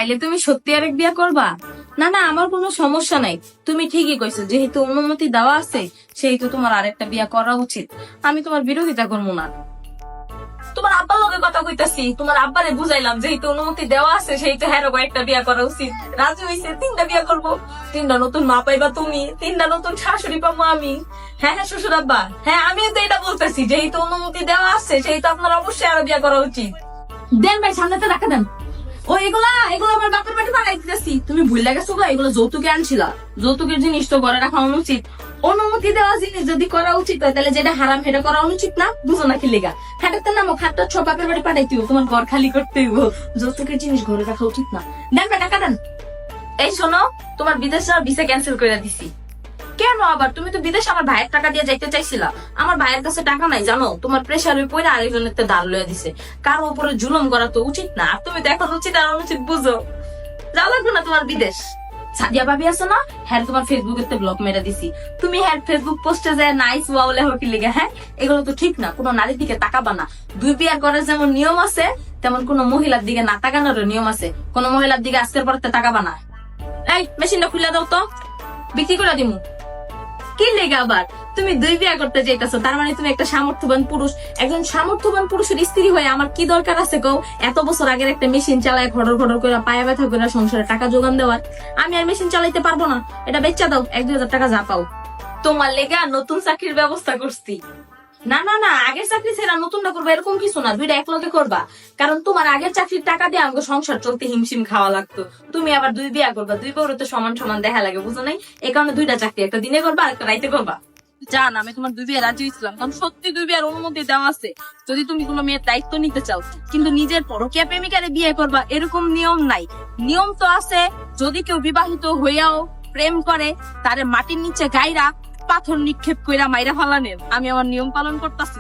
তাইলে তুমি সত্যি আরেক বিয়া করবা? না না, আমার কোনো সমস্যা নাই। তুমি ঠিকই কইছো, যেহেতু অনুমতি দেওয়া আছে সেহেতু তোমার আরেকটা বিয়া করা উচিত। আমি তোমার বিরোধিতা করবো না। তোমার আব্বার লগে কথা কইতাছি, তোমার আব্বারে বুঝাইলাম যেহেতু অনুমতি দেওয়া আছে সেহেতু হ্যাঁ একটা বিয়া করা উচিত। রাজি হইছে, 3টা বিয়া করবো। 3টা নতুন মা পাইবা তুমি, 3টা নতুন শাশুড়ি পাবো আমি। হ্যাঁ হ্যাঁ শ্বশুর আব্বা, হ্যাঁ আমিও তো এটা বলতেছি, যেহেতু অনুমতি দেওয়া আছে সেহেতু আপনার অবশ্যই আরো বিয়া করা উচিত। দেন ভাই, সামনেতে রাখা দেন। ও এগুলা এগুলো আমার বাপের বাড়ি পাঠাই দিতেছি। তুমি ভুল লাগেছো গা, এগুলো যৌতুকে আনছিলা। যৌতুকের জিনিস তো ঘরে রাখা অনুচিত। অনুমতি দেওয়া জিনিস যদি করা উচিত হয় তাহলে যেটা হারাম সেটা করা অনুচিত না? বুঝো না কি লেগা? খাটাতে নামো, খাটটা সব বাপের বাড়ি পাঠাইতে হইব, তোমার ঘর খালি করতে হইব। যৌতুকের জিনিস ঘরে রাখা উচিত না। দেন ভাই, টাকা দেন। এই শোনো, তোমার বিদেশ যাওয়ার ভিসা ক্যান্সেল করে দিছি। কেন আবার? তুমি তো বিদেশে আমার ভাইয়ের টাকা দিয়ে যাইতে চাইছিলা। আমার ভাইয়ের কাছে টাকা নাই জানো, তোমার প্রেশারে পড়ে আরেকজনের তো দাঁড় লইয়া দিছে। কারো উপরে জুলুম করা তো উচিত না। আর তুমি তো এখন উচিত আর অনুচিত বুঝো। যাও লাগবে না তোমার বিদেশ। সাদিয়া ভাবি আছে না, হ্যাঁ তোমার ফেসবুকে ব্লক মেরে দিছি। তুমি হ্যাঁ ফেসবুক পোস্টে যায় নাইস ওয়াও লেখো কি লিগে? হ্যাঁ এগুলো তো ঠিক না, কোনো নারীর দিকে তাকাবা না। 2 বিয়া করার যেমন নিয়ম আছে তেমন কোন মহিলার দিকে না তাকানোর নিয়ম আছে। কোন মহিলার দিকে আজকের পর তাকাবা না। এই মেশিনটা খুলে দাও তো, বিক্রি করে দিমু। কি লেগে আবার? তুমি 2 বিয়া করতে চাইতেছো, তার মানে তুমি একটা সামর্থ্যবান পুরুষ। একজন সামর্থ্যবান পুরুষের স্ত্রী হয়ে আমার কি দরকার আছে গো? এত বছর আগের একটা মেশিন চালায় ঘটর ঘটর করে পায়ে ব্যথা করে সংসারে টাকা যোগান দেওয়ার। আমি আর মেশিন চালাইতে পারবো না, এটা বেচা দাও, 1-2 হাজার টাকা যা পাও। তোমার লেগে নতুন চাকরির ব্যবস্থা করছি। না না না, আগের চাকরি ছেড়া নতুনটা করবা এরকম কিছু না, 2টা একলগে করবা। কারণ তোমার আগের চাকরির টাকা দিয়ে আমাকে সংসার চলতে হিমশিম খাওয়া লাগতো। তুমি আবার 2 বিয়া করবা, 2 বউরে তো সমান সমান দেখা লাগে, বুঝো নাই? এই কারণে 2টা চাকরি, একটা দিনে করবা আর একটা রাইতে করবা। জান, আমি তোমার 2 বিয়ে রাজি হয়েছিলাম, কারণ সত্যি 2 বিয়ার অনুমতি দেওয়া আছে যদি তুমি কোনো মেয়ের দায়িত্ব নিতে চাও। কিন্তু নিজের পরকীয়া প্রেমিকারে বিয়ে করবা এরকম নিয়ম নাই। নিয়ম তো আছে, যদি কেউ বিবাহিত হইয়াও প্রেম করে তারে মাটির নিচে গাইরা পাথর নিক্ষেপ কইরা মাইরা ফালানের। আমি আমার নিয়ম পালন করতেছি।